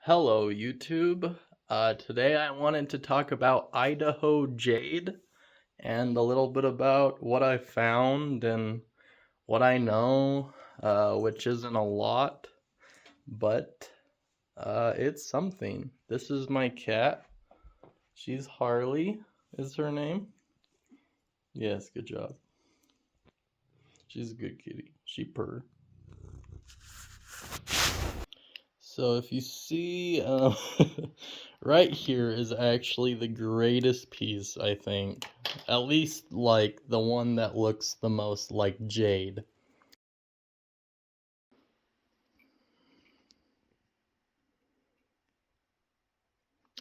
Hello, YouTube. Today I wanted to talk about Idaho Jade and a little bit about what I found and what I know, which isn't a lot, but it's something. This is my cat. She's Harley, is her name. Yes, good job. She's a good kitty. She purr. So if you see, right here is actually the greatest piece, I think. At least, like, the one that looks the most like Jade.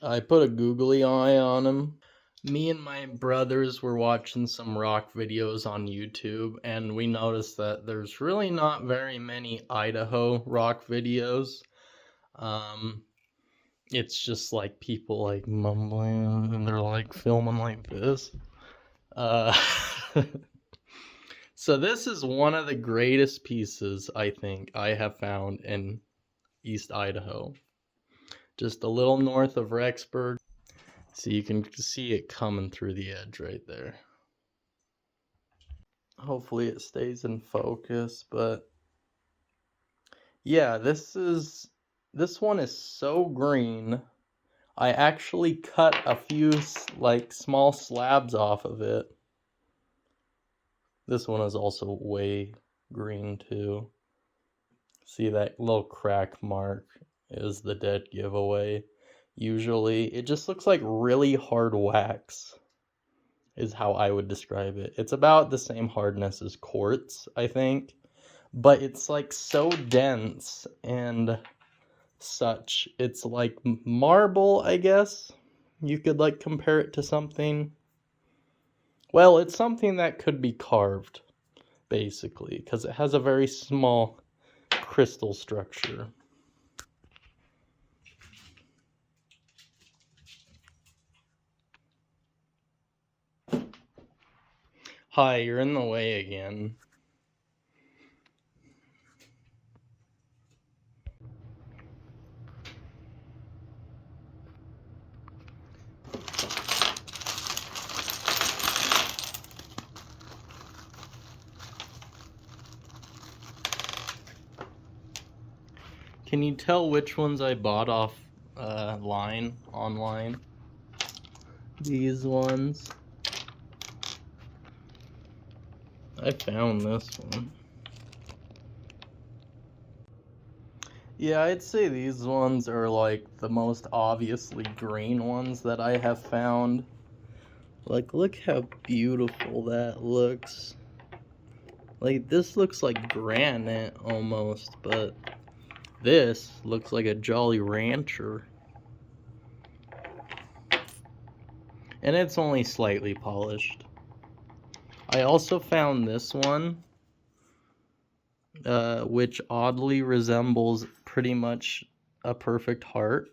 I put a googly eye on him. Me and my brothers were watching some rock videos on YouTube, and we noticed that there's really not very many Idaho rock videos. It's just like people like mumbling and they're like filming like this. Uh, so this is one of the greatest pieces I think I have found in East Idaho. Just a little north of Rexburg. So you can see it coming through the edge right there. Hopefully it stays in focus, but yeah, this one is so green. I actually cut a few like small slabs off of it. This one is also way green too. See that little crack mark is the dead giveaway. Usually it just looks like really hard wax is how I would describe it. It's about the same hardness as quartz, I think, but it's like so dense and such. It's like marble, I guess. You could like compare it to something. Well, it's something that could be carved, basically, because it has a very small crystal structure. Hi, you're in the way again. Can you tell which ones I bought off online? These ones. I found this one. Yeah, I'd say these ones are like the most obviously green ones that I have found. Like, look how beautiful that looks. Like, this looks like granite almost, but this looks like a Jolly Rancher. And it's only slightly polished. I also found this one, which oddly resembles pretty much a perfect heart.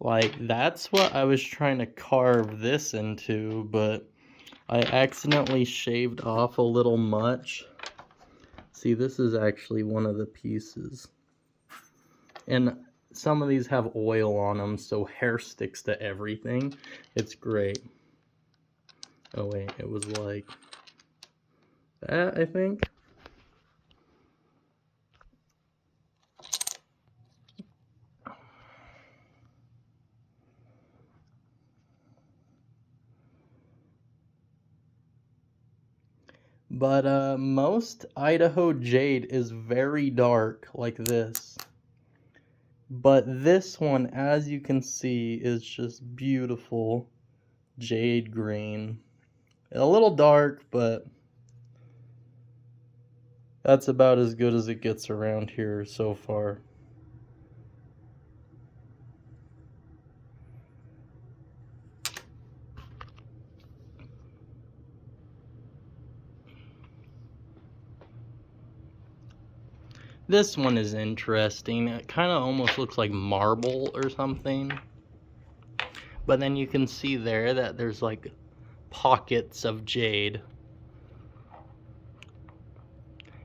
Like, that's what I was trying to carve this into, but I accidentally shaved off a little much. See, this is actually one of the pieces. And some of these have oil on them, so hair sticks to everything. It's great. Oh wait, it was like that, I think. But most Idaho jade is very dark, like this. But this one, as you can see, is just beautiful jade green. A little dark, but that's about as good as it gets around here so far. This one is interesting. It kind of almost looks like marble or something. But then you can see there that there's like pockets of jade.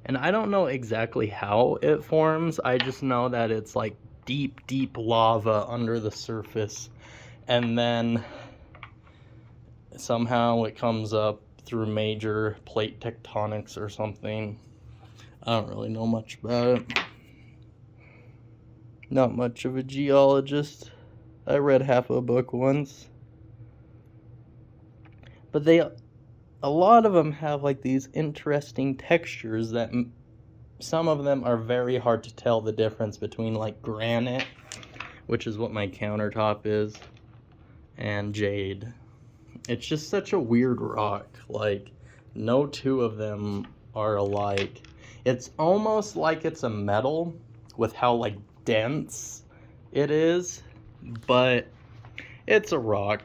And I don't know exactly how it forms. I just know that it's like deep, deep lava under the surface, and then somehow it comes up through major plate tectonics or something. I don't really know much about it. Not much of a geologist. I read half a book once. But a lot of them have like these interesting textures that some of them are very hard to tell the difference between, like granite, which is what my countertop is, and jade. It's just such a weird rock. Like, no two of them are alike. It's almost like it's a metal with how like dense it is, but it's a rock.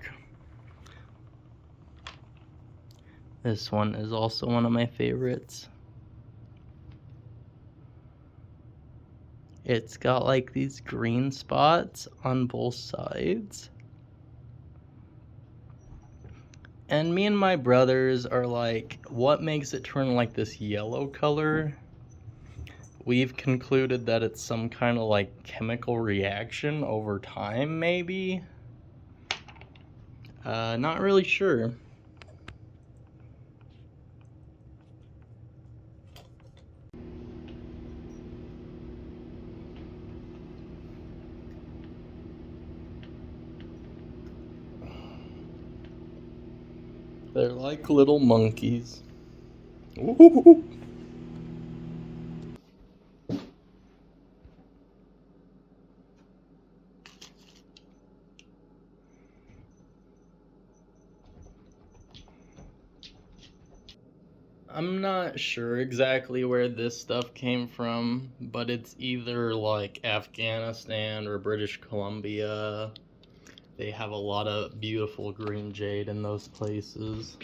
This one is also one of my favorites. It's got like these green spots on both sides. And me and my brothers are like, what makes it turn like this yellow color? We've concluded that it's some kind of like chemical reaction over time, maybe? Not really sure. They're like little monkeys. Ooh. I'm not sure exactly where this stuff came from, but it's either like Afghanistan or British Columbia. They have a lot of beautiful green jade in those places.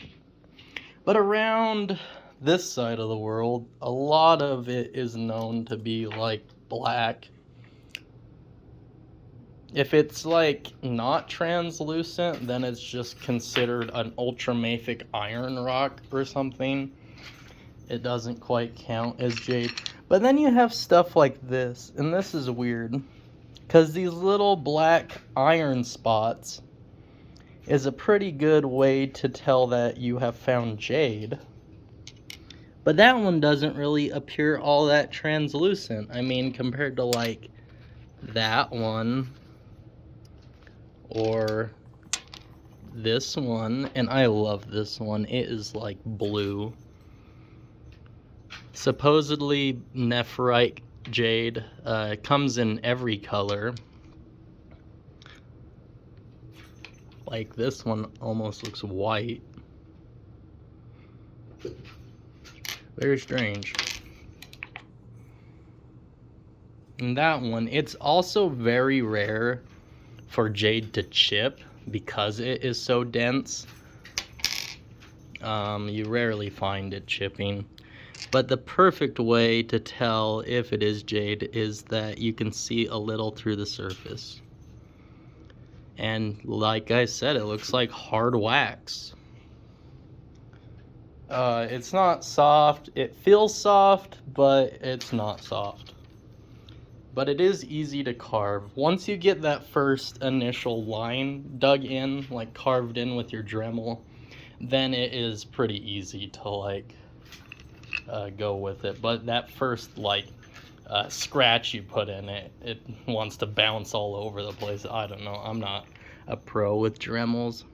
But around this side of the world, a lot of it is known to be like black. If it's like not translucent, then it's just considered an ultramafic iron rock or something. It doesn't quite count as jade. But then you have stuff like this, and this is weird, because these little black iron spots is a pretty good way to tell that you have found jade. But that one doesn't really appear all that translucent. I mean, compared to like that one or this one, and I love this one. It is like blue. Supposedly nephrite jade comes in every color. Like this one almost looks white. Very strange. And that one, it's also very rare for jade to chip because it is so dense. You rarely find it chipping. But the perfect way to tell if it is jade is that you can see a little through the surface. And like I said, it looks like hard wax. It's not soft. It feels soft, but it's not soft. But it is easy to carve. Once you get that first initial line dug in, like carved in with your Dremel, then it is pretty easy to like go with it. But that first like scratch you put in it, it wants to bounce all over the place. I don't know. I'm not a pro with Dremels.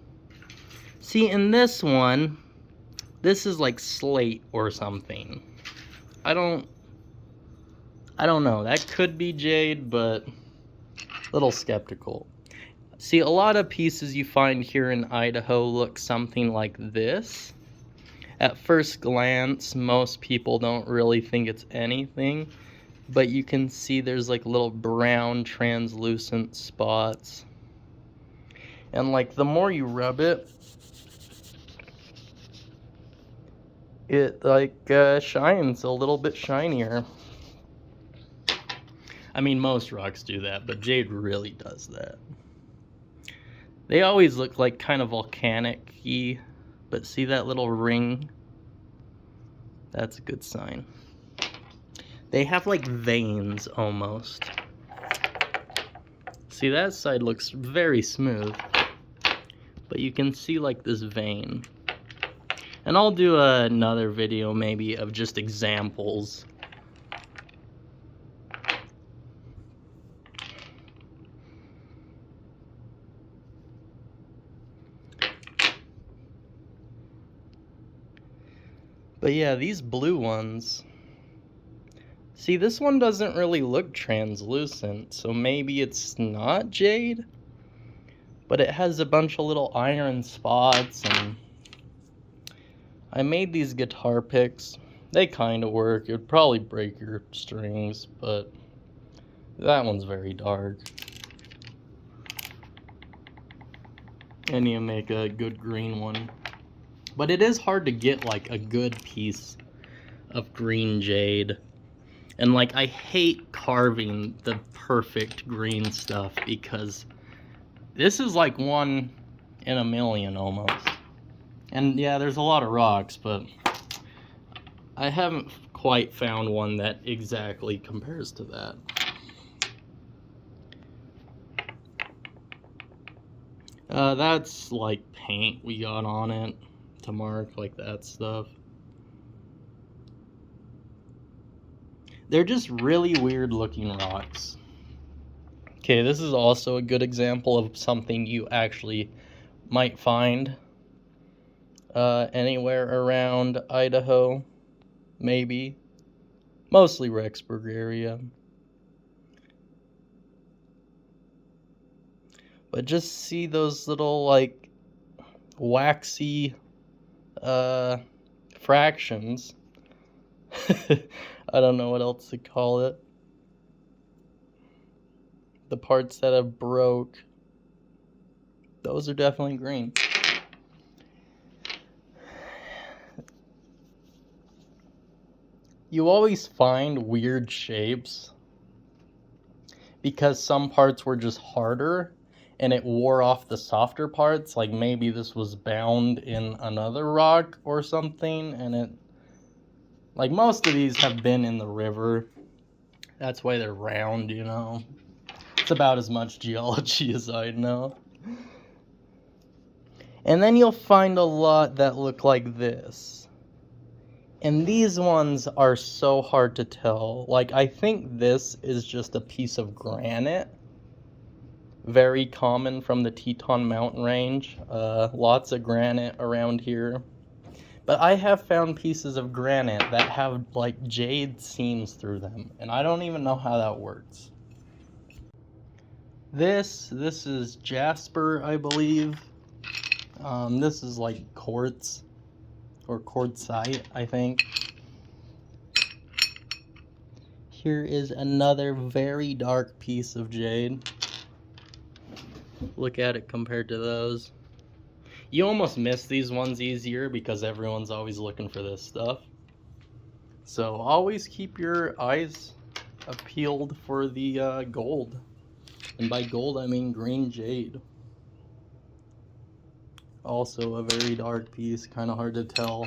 See, in this one, this is like slate or something. I don't know. That could be jade, but a little skeptical. See, a lot of pieces you find here in Idaho look something like this. At first glance, most people don't really think it's anything, but you can see there's like little brown translucent spots. And like the more you rub it, it like shines a little bit shinier. I mean, most rocks do that, but jade really does that. They always look like kind of volcanic-y, but see that little ring? That's a good sign. They have like veins almost. See, that side looks very smooth, but you can see like this vein. And I'll do another video maybe of just examples. But yeah, these blue ones, see, this one doesn't really look translucent, so maybe it's not jade, but it has a bunch of little iron spots. And I made these guitar picks. They kind of work. It would probably break your strings, but that one's very dark. And you make a good green one. But it is hard to get like a good piece of green jade. And like, I hate carving the perfect green stuff because this is like 1 in a million almost. And yeah, there's a lot of rocks, but I haven't quite found one that exactly compares to that. That's like paint we got on it to mark like that stuff. They're just really weird looking rocks. Okay, this is also a good example of something you actually might find anywhere around Idaho, maybe. Mostly Rexburg area. But just see those little like waxy fractions. I don't know what else to call it. The parts that have broke, those are definitely green. You always find weird shapes because some parts were just harder and it wore off the softer parts. Like maybe this was bound in another rock or something, and it, like most of these have been in the river. That's why they're round, you know. It's about as much geology as I know. And then you'll find a lot that look like this. And these ones are so hard to tell. Like, I think this is just a piece of granite. Very common from the Teton Mountain Range. Lots of granite around here. But I have found pieces of granite that have like jade seams through them. And I don't even know how that works. This is jasper, I believe. This is like quartz or quartzite, I think. Here is another very dark piece of jade. Look at it compared to those. You almost miss these ones easier because everyone's always looking for this stuff. So always keep your eyes peeled for the gold. And by gold, I mean green jade. Also a very dark piece, kind of hard to tell.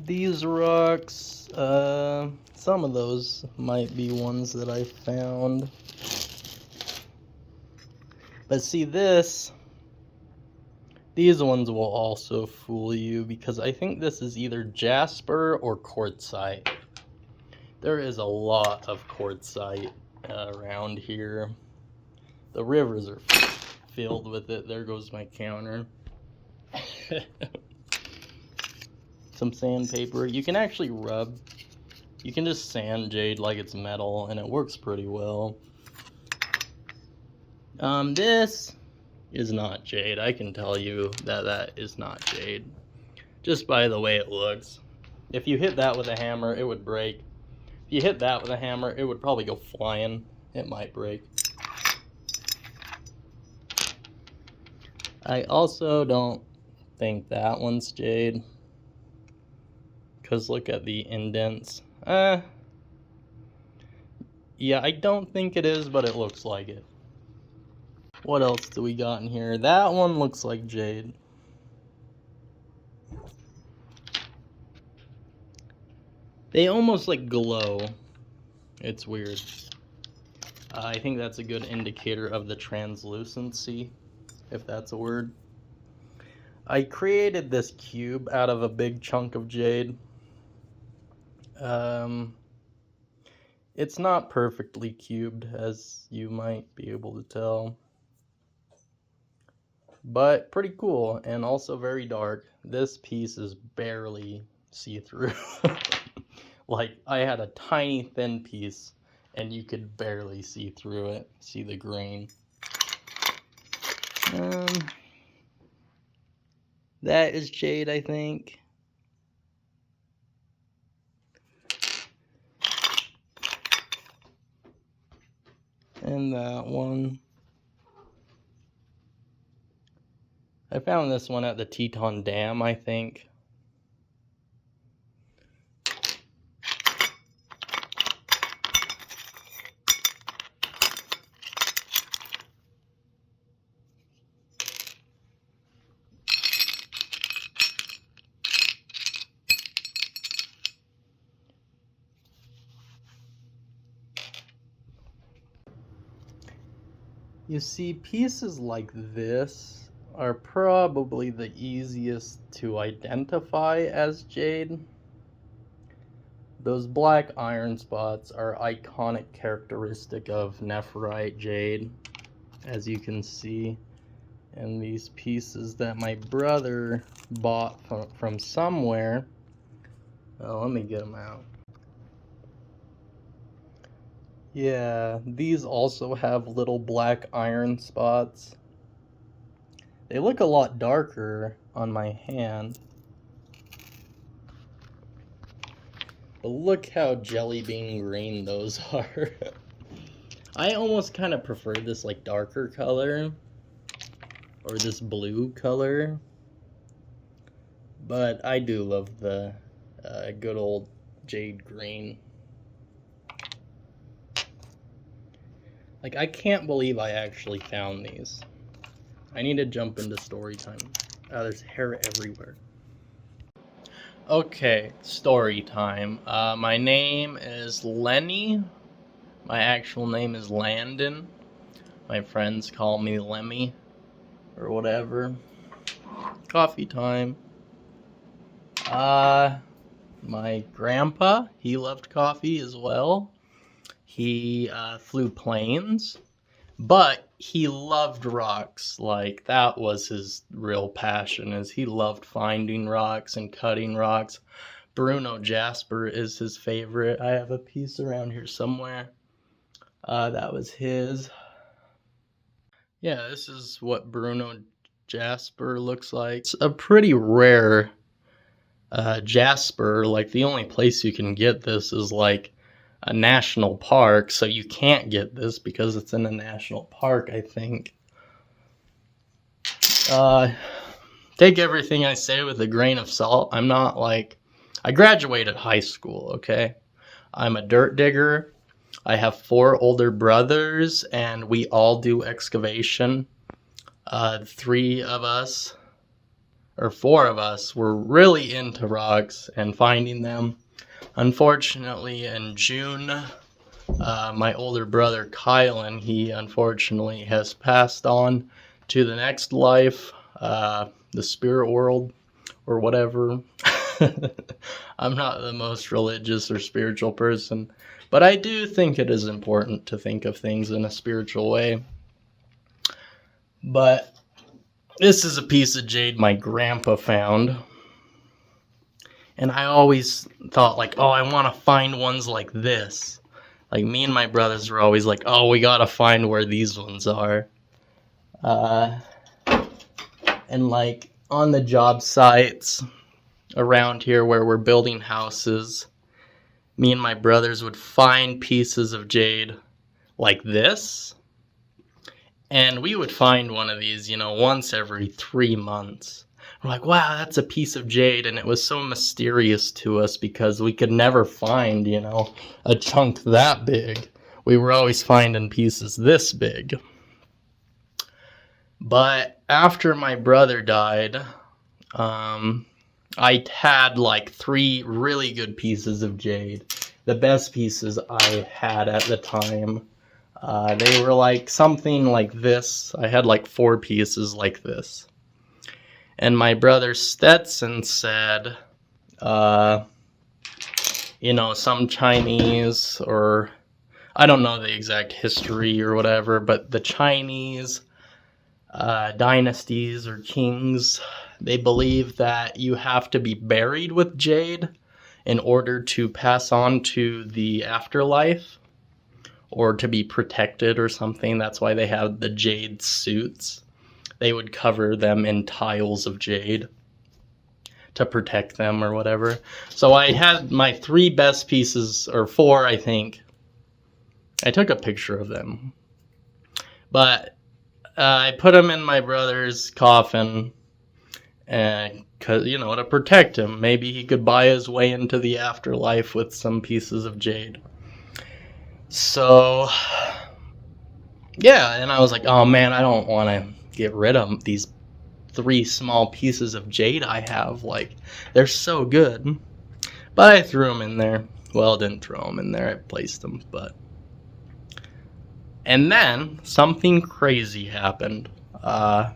These rocks, some of those might be ones that I found. But see this, these ones will also fool you because I think this is either jasper or quartzite. There is a lot of quartzite around here. The rivers are filled with it. There goes my counter. Some sandpaper. You can actually rub. You can just sand jade like it's metal, and it works pretty well. This is not jade. I can tell you that that is not jade, just by the way it looks. If you hit that with a hammer, it would break. If you hit that with a hammer, it would probably go flying. It might break. I also don't think that one's jade, because look at the indents. Yeah, I don't think it is, but it looks like it. What else do we got in here? That one looks like jade. They almost like glow. It's weird. I think that's a good indicator of the translucency, if that's a word. I created this cube out of a big chunk of jade. It's not perfectly cubed, as you might be able to tell, but pretty cool and also very dark. This piece is barely see-through. Like, I had a tiny thin piece and you could barely see through it, see the grain. That is jade, I think. And that one. I found this one at the Teton Dam, I think. You see, pieces like this are probably the easiest to identify as jade. Those black iron spots are iconic characteristic of nephrite jade, as you can see. And these pieces that my brother bought from somewhere. Oh, let me get them out. Yeah, these also have little black iron spots. They look a lot darker on my hand. But look how jelly bean green those are. I almost kind of prefer this like darker color, or this blue color. But I do love the good old jade green. Like, I can't believe I actually found these. I need to jump into story time. Oh, there's hair everywhere. Okay, story time. My name is Lenny. My actual name is Landon. My friends call me Lemmy, or whatever. Coffee time. My grandpa, he loved coffee as well. He flew planes, but he loved rocks. Like, that was his real passion, is he loved finding rocks and cutting rocks. Bruno Jasper is his favorite. I have a piece around here somewhere. That was his. Yeah, this is what Bruno Jasper looks like. It's a pretty rare jasper. Like, the only place you can get this is like a national park, so you can't get this because it's in a national park, I think. Take everything I say with a grain of salt. I'm not like, I graduated high school, okay? I'm a dirt digger. I have 4 older brothers, and we all do excavation. 3 of us, or 4 of us, were really into rocks and finding them. Unfortunately, in June, my older brother Kylan, he unfortunately has passed on to the next life, the spirit world, or whatever. I'm not the most religious or spiritual person, but I do think it is important to think of things in a spiritual way. But this is a piece of jade my grandpa found. And I always thought, like, oh, I want to find ones like this. Like, me and my brothers were always like, oh, we got to find where these ones are. And, like, on the job sites around here where we're building houses, me and my brothers would find pieces of jade like this. And we would find one of these, once every 3 months. We're like, wow, that's a piece of jade. And it was so mysterious to us because we could never find, a chunk that big. We were always finding pieces this big. But after my brother died, I had like 3 really good pieces of jade. The best pieces I had at the time. They were like something like this. I had like 4 pieces like this. And my brother Stetson said, some Chinese, or I don't know the exact history or whatever, but the Chinese dynasties or kings, they believe that you have to be buried with jade in order to pass on to the afterlife or to be protected or something. That's why they have the jade suits. They would cover them in tiles of jade to protect them or whatever. So I had my 3 best pieces, or 4, I think. I took a picture of them. But I put them in my brother's coffin, and to protect him. Maybe he could buy his way into the afterlife with some pieces of jade. So, yeah, and I was like, oh man, I don't want to get rid of these 3 small pieces of jade I have. Like, they're so good. But I threw them in there. Well, I didn't throw them in there. I placed them, but... And then something crazy happened. A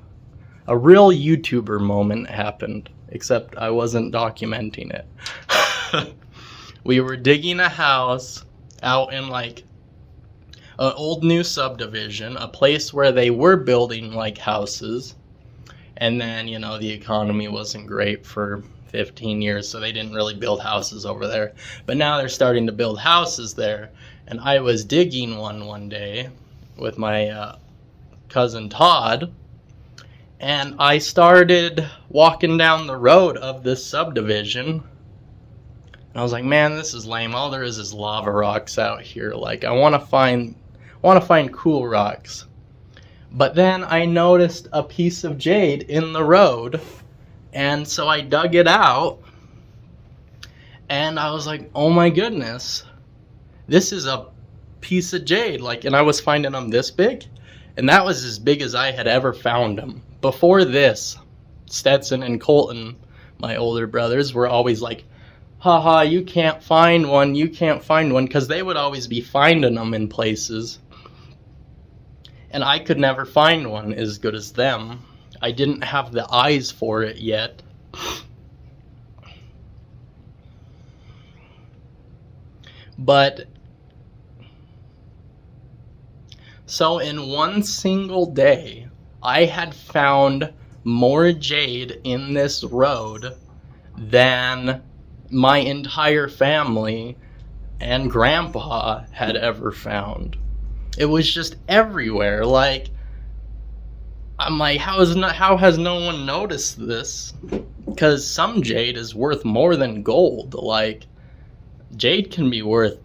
real YouTuber moment happened, except I wasn't documenting it. We were digging a house out in like an old new subdivision, a place where they were building like houses. And then, the economy wasn't great for 15 years, so they didn't really build houses over there. But now they're starting to build houses there. And I was digging one day with my cousin Todd, and I started walking down the road of this subdivision. And I was like, man, this is lame. All there is lava rocks out here. Like, I want to find cool rocks. But then I noticed a piece of jade in the road, and so I dug it out, and I was like, oh my goodness, this is a piece of jade. Like, and I was finding them this big, and that was as big as I had ever found them. Before this, Stetson and Colton, my older brothers, were always like, haha, you can't find one, because they would always be finding them in places. And I could never find one as good as them. I didn't have the eyes for it yet. But, so in one single day, I had found more jade in this road than my entire family and Grandpa had ever found. It was just everywhere. Like, I'm like, how has no one noticed this? Because some jade is worth more than gold. Like, jade can be worth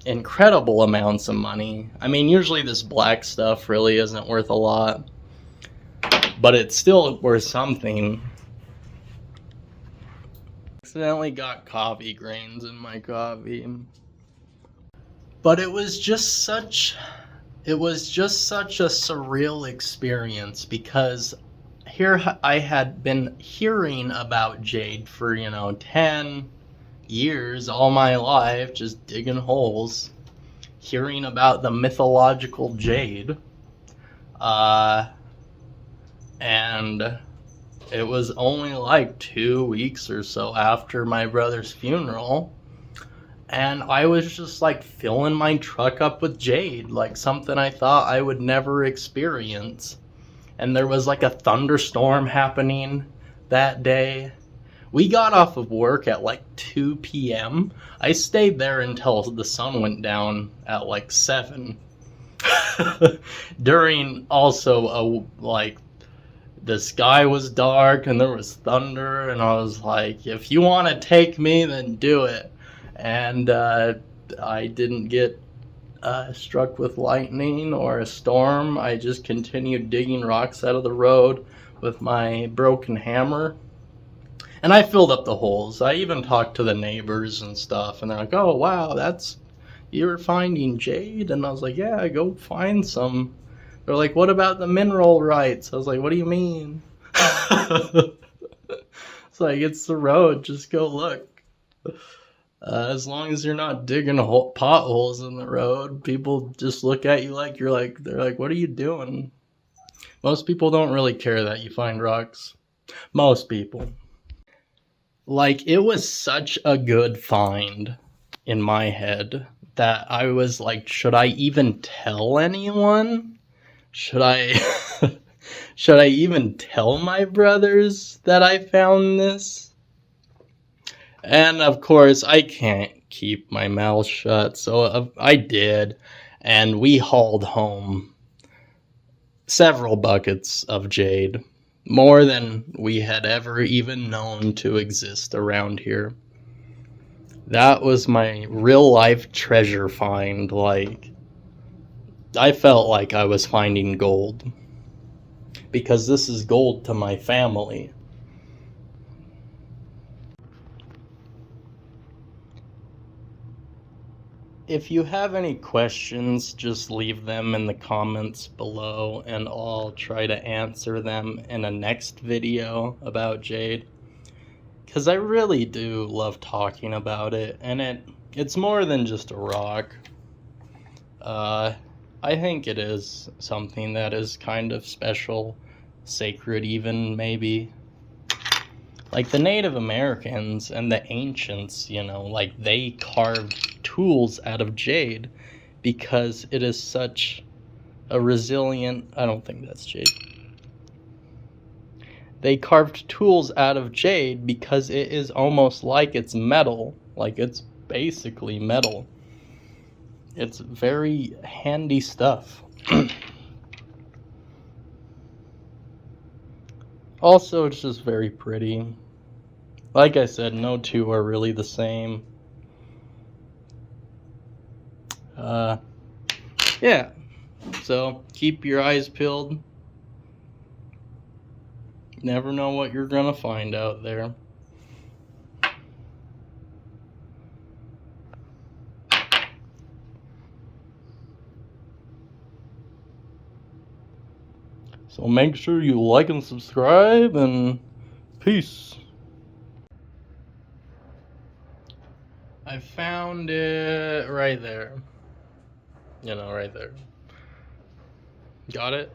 incredible amounts of money. I mean, usually this black stuff really isn't worth a lot, but it's still worth something. Accidentally got coffee grains in my coffee. But it was just such a surreal experience, because here I had been hearing about jade for 10 years, all my life, just digging holes, hearing about the mythological jade, and it was only like 2 weeks or so after my brother's funeral, and I was just like filling my truck up with jade, like something I thought I would never experience. And there was like a thunderstorm happening that day. We got off of work at like 2 p.m. I stayed there until the sun went down at like 7. During also the sky was dark and there was thunder, and I was like, if you want to take me, then do it. And I didn't get struck with lightning or a storm. I just continued digging rocks out of the road with my broken hammer. And I filled up the holes. I even talked to the neighbors and stuff, and they're like, oh, wow, you're finding jade? And I was like, yeah, go find some. They're like, what about the mineral rights? I was like, what do you mean? It's like, it's the road, just go look. As long as you're not digging potholes in the road, people just look at you like they're like, what are you doing? Most people don't really care that you find rocks. Most people. Like, it was such a good find in my head that I was like, should I even tell anyone? Should I should I even tell my brothers that I found this? And of course, I can't keep my mouth shut, so I did, and we hauled home several buckets of jade, more than we had ever even known to exist around here. That was my real life treasure find. Like, I felt like I was finding gold, because this is gold to my family. If you have any questions, just leave them in the comments below and I'll try to answer them in a next video about Jade. Because I really do love talking about it, and it's more than just a rock. I think it is something that is kind of special, sacred even, maybe. Like the Native Americans and the ancients, like they carved tools out of jade because it is such a resilient... I don't think that's jade. They carved tools out of jade because it is almost like it's metal. Like, it's basically metal. It's very handy stuff. Also, it's just very pretty. Like I said, no two are really the same. Yeah. So, keep your eyes peeled. Never know what you're gonna find out there. So make sure you like and subscribe, and peace. I found it right there. Right there. Got it?